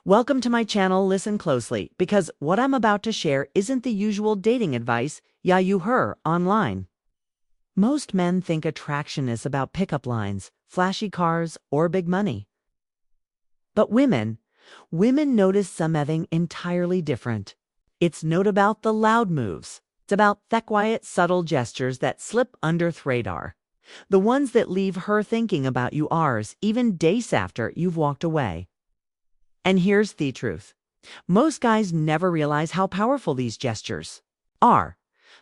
Welcome to my channel. Listen closely, because what I'm about to share isn't the usual dating advice you hear online. Most men think attraction is about pickup lines, flashy cars, or big money. But women notice something entirely different. It's not about the loud moves. It's about the quiet, subtle gestures that slip under the radar. The ones that leave her thinking about you hours, even days after you've walked away. And here's the truth. Most guys never realize how powerful these gestures are.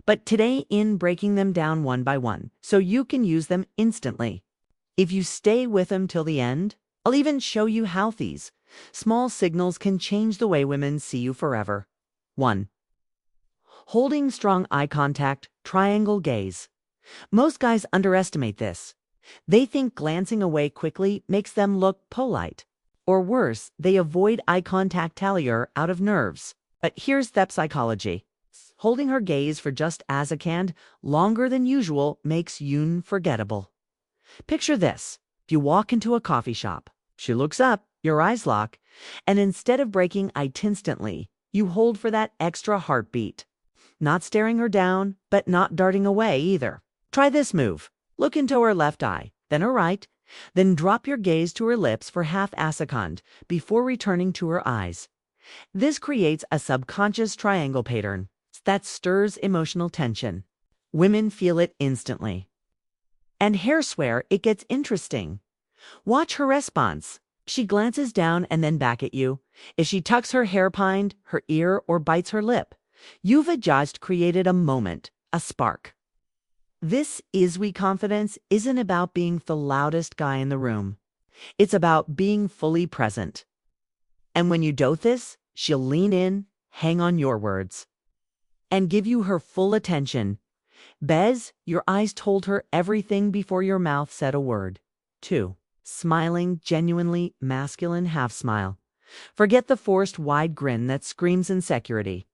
But today, in breaking them down one by one, so you can use them instantly. If you stay with them till the end, I'll even show you how these small signals can change the way women see you forever. 1. Holding strong eye contact, triangle gaze. Most guys underestimate this. They think glancing away quickly makes them look polite. Or worse, they avoid eye contact out of nerves. But here's the psychology. Holding her gaze for just a second longer than usual makes you unforgettable. Picture this. If you walk into a coffee shop, she looks up, your eyes lock, and instead of breaking eye instantly, you hold for that extra heartbeat. Not staring her down, but not darting away either. Try this move. Look into her left eye, then her right, then drop your gaze to her lips for half a second before returning to her eyes. This creates a subconscious triangle pattern that stirs emotional tension. Women feel it instantly. And here's where it gets interesting. Watch her response. She glances down and then back at you. If she tucks her hair behind her ear or bites her lip, you've just created a moment, a spark. This is-we confidence isn't about being the loudest guy in the room. It's about being fully present. And when you do this, she'll lean in, hang on your words, and give you her full attention. Bez, your eyes told her everything before your mouth said a word. 2. Smiling, genuinely masculine half smile. Forget the forced wide grin that screams insecurity.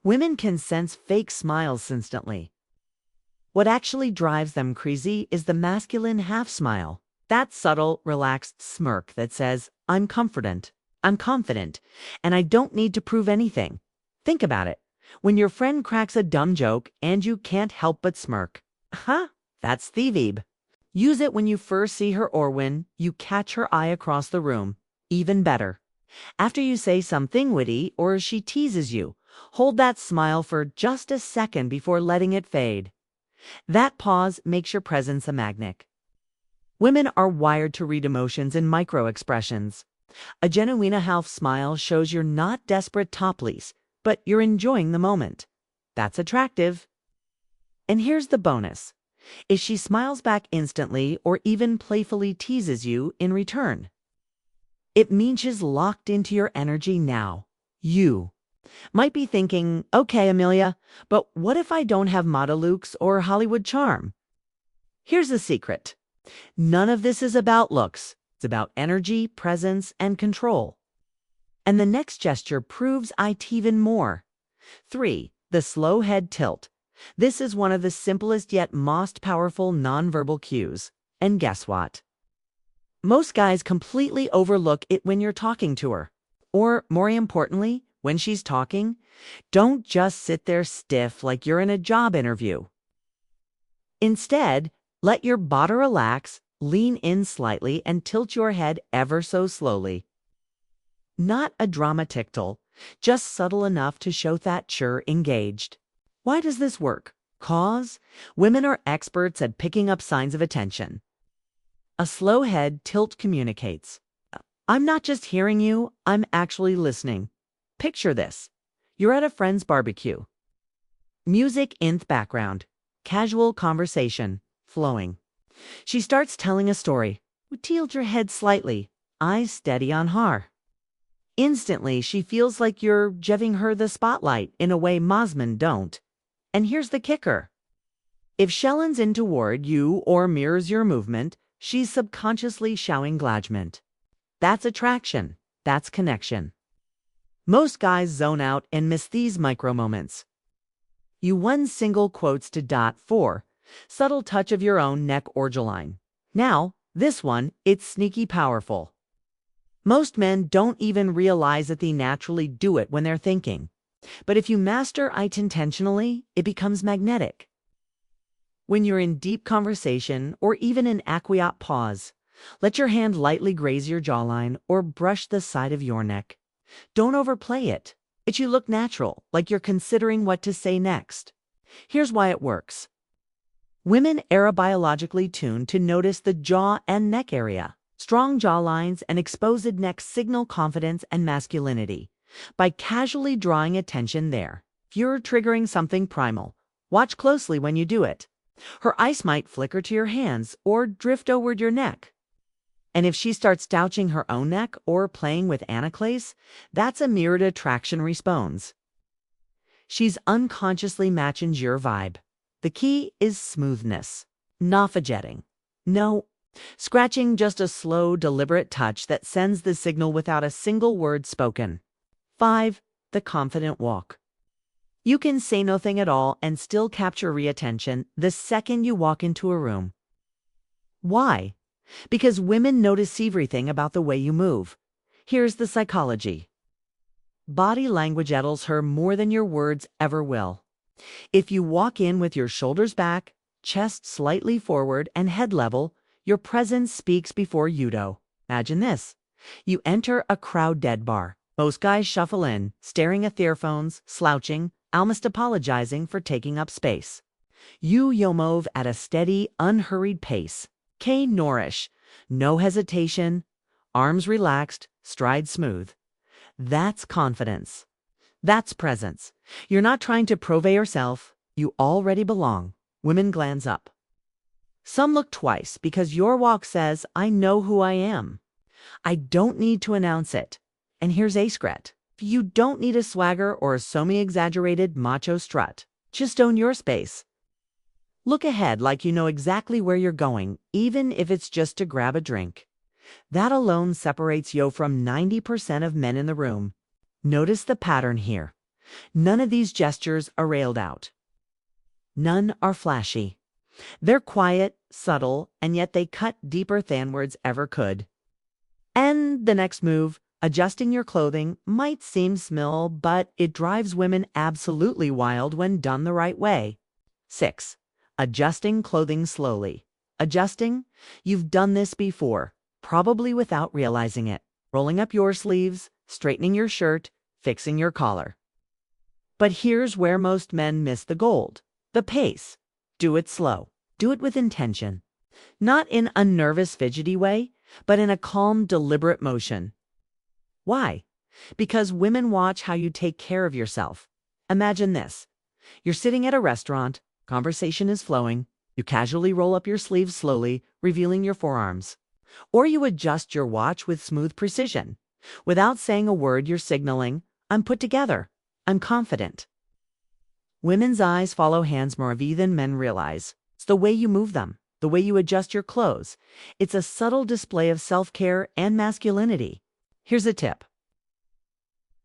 Women can sense fake smiles instantly. What actually drives them crazy is the masculine half smile. That subtle, relaxed smirk that says, I'm confident, and I don't need to prove anything. Think about it. When your friend cracks a dumb joke and you can't help but smirk. That's the vibe. Use it when you first see her or when you catch her eye across the room. Even better. After you say something witty or she teases you, hold that smile for just a second before letting it fade. That pause makes your presence a magnet. Women are wired to read emotions in micro-expressions. A genuine half smile shows you're not desperate topless, but you're enjoying the moment. That's attractive. And here's the bonus. If she smiles back instantly or even playfully teases you in return, it means she's locked into your energy now. You might be thinking, okay, Amelia, but what if I don't have model looks or Hollywood charm? Here's the secret. None of this is about looks. It's about energy, presence, and control. And the next gesture proves it even more. 3. The slow head tilt. This is one of the simplest yet most powerful nonverbal cues. And guess what? Most guys completely overlook it when you're talking to her. Or, more importantly, when she's talking, don't just sit there stiff like you're in a job interview. Instead, let your body relax, lean in slightly, and tilt your head ever so slowly. Not a dramatic tilt, just subtle enough to show that you're engaged. Why does this work? 'Cause women are experts at picking up signs of attention. A slow head tilt communicates. I'm not just hearing you, I'm actually listening. Picture this. You're at a friend's barbecue. Music in the background. Casual conversation flowing. She starts telling a story. Tilt your head slightly, eyes steady on her. Instantly, she feels like you're giving her the spotlight in a way most men don't. And here's the kicker. If she leans in toward you or mirrors your movement, she's subconsciously showing engagement. That's attraction. That's connection. Most guys zone out and miss these micro moments. You one single quotes to 4. Subtle touch of your own neck or jawline. Now, this one, it's sneaky powerful. Most men don't even realize that they naturally do it when they're thinking. But if you master it intentionally, it becomes magnetic. When you're in deep conversation or even an quiet pause, let your hand lightly graze your jawline or brush the side of your neck. Don't overplay it. It should look natural, like you're considering what to say next. Here's why it works. Women are biologically tuned to notice the jaw and neck area. Strong jawlines and exposed neck signal confidence and masculinity. By casually drawing attention there, you're triggering something primal. Watch closely when you do it. Her eyes might flicker to your hands or drift over your neck. And if she starts stouching her own neck or playing with anaclace, that's a mirrored attraction response. She's unconsciously matching your vibe. The key is smoothness, not fidgeting. No, scratching, just a slow, deliberate touch that sends the signal without a single word spoken. 5. The confident walk. You can say nothing at all and still capture reattention the second you walk into a room. Why? Because women notice everything about the way you move. Here's the psychology. Body language tells her more than your words ever will. If you walk in with your shoulders back, chest slightly forward, and head level, your presence speaks before you do. Imagine this. You enter a crowded bar. Most guys shuffle in, staring at their phones, slouching, almost apologizing for taking up space. You move at a steady, unhurried pace. Nourish. No hesitation. Arms relaxed, stride smooth. That's confidence. That's presence. You're not trying to prove yourself. You already belong. Women glance up. Some look twice because your walk says, I know who I am. I don't need to announce it. And here's a secret. You don't need a swagger or a semi-exaggerated macho strut. Just own your space. Look ahead like you know exactly where you're going, even if it's just to grab a drink. That alone separates you from 90% of men in the room. Notice the pattern here. None of these gestures are railed out. None are flashy. They're quiet, subtle, and yet they cut deeper than words ever could. And the next move, adjusting your clothing, might seem small, but it drives women absolutely wild when done the right way. 6. Adjusting clothing slowly. Adjusting? You've done this before, probably without realizing it. Rolling up your sleeves, straightening your shirt, fixing your collar. But here's where most men miss the gold. The pace. Do it slow. Do it with intention. Not in a nervous, fidgety way, but in a calm, deliberate motion. Why? Because women watch how you take care of yourself. Imagine this. You're sitting at a restaurant, conversation is flowing, you casually roll up your sleeves slowly, revealing your forearms. Or you adjust your watch with smooth precision. Without saying a word, you're signaling, I'm put together, I'm confident. Women's eyes follow hands more than men realize. It's the way you move them, the way you adjust your clothes. It's a subtle display of self-care and masculinity. Here's a tip.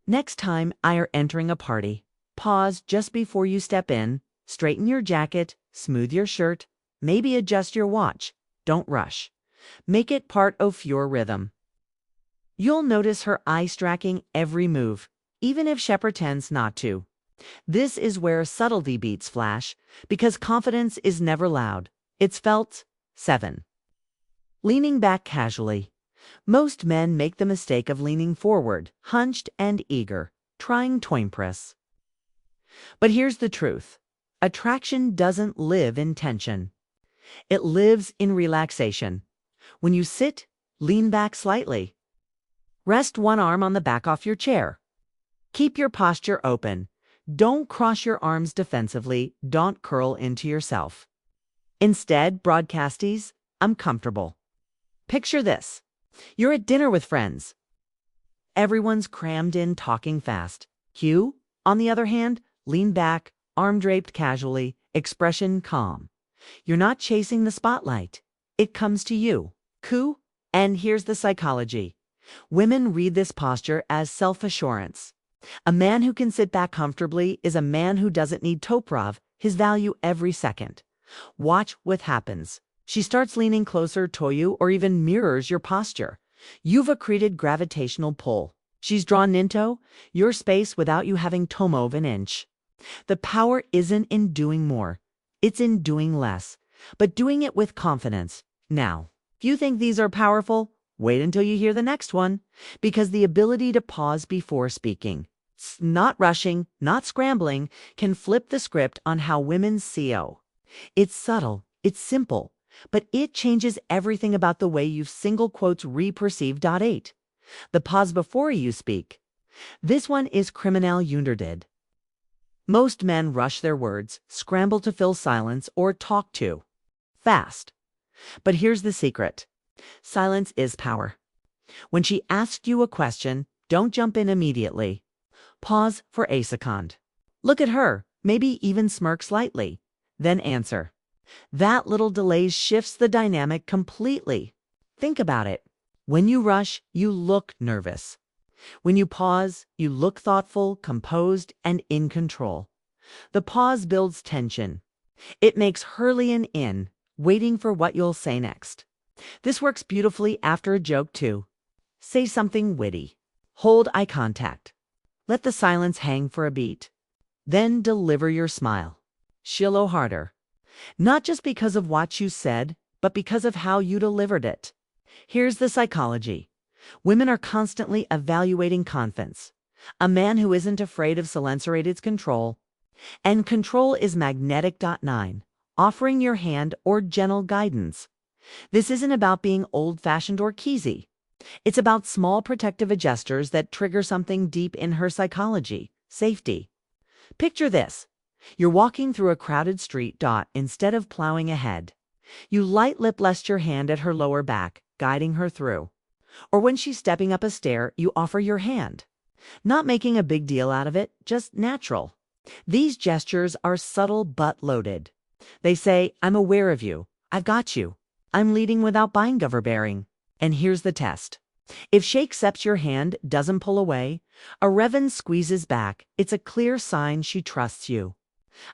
Next time you're entering a party, pause just before you step in, straighten your jacket, smooth your shirt, maybe adjust your watch. Don't rush. Make it part of your rhythm. You'll notice her eyes tracking every move, even if she pretends not to. This is where subtlety beats flash, because confidence is never loud. It's felt. 7. Leaning back casually. Most men make the mistake of leaning forward, hunched and eager, trying to impress. But here's the truth. Attraction doesn't live in tension. It lives in relaxation. When you sit, lean back slightly. Rest one arm on the back of your chair. Keep your posture open. Don't cross your arms defensively. Don't curl into yourself. Instead, broadcasties, I'm comfortable. Picture this. You're at dinner with friends. Everyone's crammed in, talking fast. You, on the other hand, lean back, arm draped casually, expression calm. You're not chasing the spotlight. It comes to you. Cool? And here's the psychology. Women read this posture as self-assurance. A man who can sit back comfortably is a man who doesn't need Toprov, his value every second. Watch what happens. She starts leaning closer to you or even mirrors your posture. You've accreted gravitational pull. She's drawn into your space without you having to move an inch. The power isn't in doing more. It's in doing less, but doing it with confidence. Now, if you think these are powerful, wait until you hear the next one, because the ability to pause before speaking, not rushing, not scrambling, can flip the script on how women see you. It's subtle, it's simple, but it changes everything about the way you single quotes re-perceive. 8. The pause before you speak. This one is criminal unnoticed. Most men rush their words, scramble to fill silence, or talk too fast. But here's the secret. Silence is power. When she asks you a question, don't jump in immediately. Pause for a second. Look at her, maybe even smirk slightly. Then answer. That little delay shifts the dynamic completely. Think about it. When you rush, you look nervous. When you pause, you look thoughtful, composed, and in control. The pause builds tension. It makes her lean in, waiting for what you'll say next. This works beautifully after a joke too. Say something witty. Hold eye contact. Let the silence hang for a beat. Then deliver your smile. Shiloh harder. Not just because of what you said, but because of how you delivered it. Here's the psychology. Women are constantly evaluating confidence. A man who isn't afraid of silencerated control. And control is magnetic. 9. Offering your hand or gentle guidance. This isn't about being old-fashioned or cheesy. It's about small protective gestures that trigger something deep in her psychology. Safety. Picture this. You're walking through a crowded street. Instead of plowing ahead, you light lip rest your hand at her lower back, guiding her through. Or when she's stepping up a stair, you offer your hand. Not making a big deal out of it, just natural. These gestures are subtle but loaded. They say, I'm aware of you. I've got you. I'm leading without buying overbearing. And here's the test. If she accepts your hand, doesn't pull away, a Revan squeezes back, it's a clear sign she trusts you.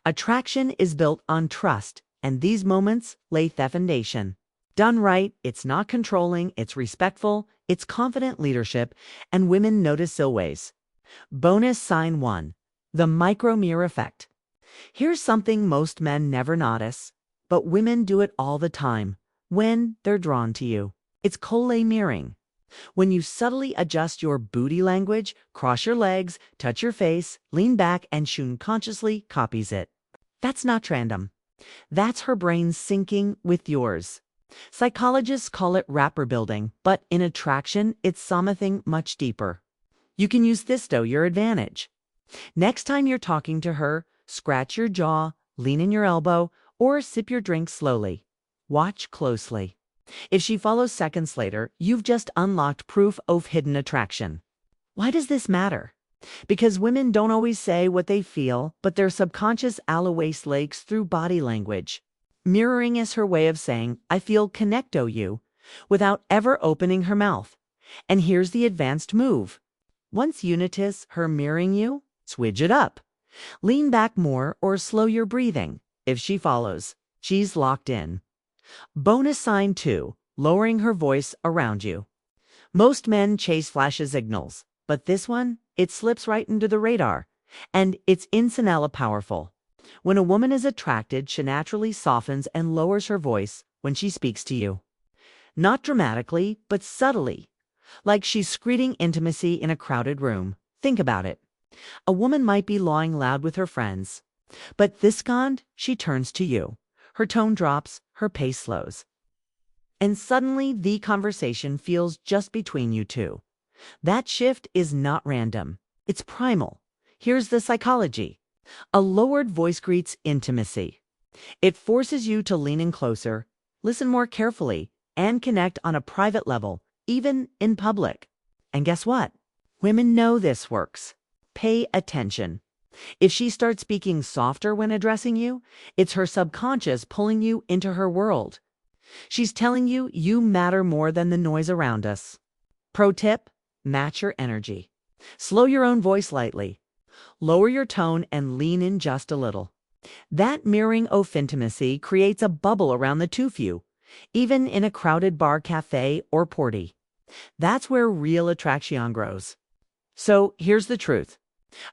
Attraction is built on trust, and these moments lay the foundation. Done right, it's not controlling, it's respectful, it's confident leadership, and women notice always. Bonus sign 1. The micro-mirror effect. Here's something most men never notice, but women do it all the time when they're drawn to you. It's colle mirroring. When you subtly adjust your booty language, cross your legs, touch your face, lean back, and she unconsciously copies it. That's not random. That's her brain syncing with yours. Psychologists call it wrapper building, but in attraction, it's something much deeper. You can use this to your advantage. Next time you're talking to her, scratch your jaw, lean in your elbow, or sip your drink slowly. Watch closely. If she follows seconds later, you've just unlocked proof of hidden attraction. Why does this matter? Because women don't always say what they feel, but their subconscious always leaks through body language. Mirroring is her way of saying, I feel connecto you, without ever opening her mouth. And here's the advanced move. Once you notice her mirroring you, switch it up. Lean back more or slow your breathing. If she follows, she's locked in. Bonus sign 2, lowering her voice around you. Most men chase flash signals, but this one, it slips right into the radar, and it's instantly powerful. When a woman is attracted, she naturally softens and lowers her voice when she speaks to you. Not dramatically, but subtly, like she's screaming intimacy in a crowded room. Think about it. A woman might be lawing loud with her friends, but this second, she turns to you. Her tone drops, her pace slows. And suddenly the conversation feels just between you two. That shift is not random. It's primal. Here's the psychology. A lowered voice greets intimacy. It forces you to lean in closer, listen more carefully, and connect on a private level, even in public. And guess what? Women know this works. Pay attention. If she starts speaking softer when addressing you, it's her subconscious pulling you into her world. She's telling you you matter more than the noise around us. Pro tip, match your energy. Slow your own voice lightly. Lower your tone and lean in just a little. That mirroring of intimacy creates a bubble around the two of you, even in a crowded bar, cafe, or party. That's where real attraction grows. So here's the truth.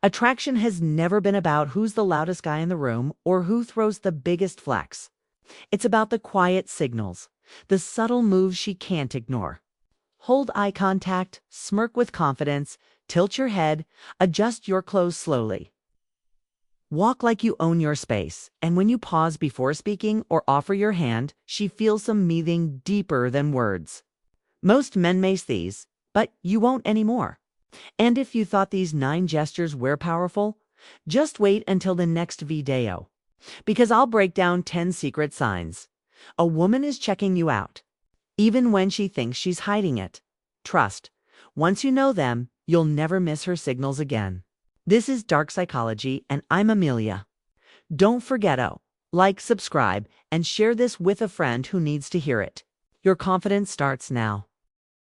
Attraction has never been about who's the loudest guy in the room or who throws the biggest flex. It's about the quiet signals, the subtle moves she can't ignore. Hold eye contact, smirk with confidence, tilt your head, adjust your clothes slowly. Walk like you own your space, and when you pause before speaking or offer your hand, she feels some meaning deeper than words. Most men miss these, but you won't anymore. And if you thought these 9 gestures were powerful, just wait until the next video, because I'll break down 10 secret signs. A woman is checking you out, even when she thinks she's hiding it. Trust, once you know them, you'll never miss her signals again. This is Dark Psychology, and I'm Amelia. Don't forget to like, subscribe, and share this with a friend who needs to hear it. Your confidence starts now.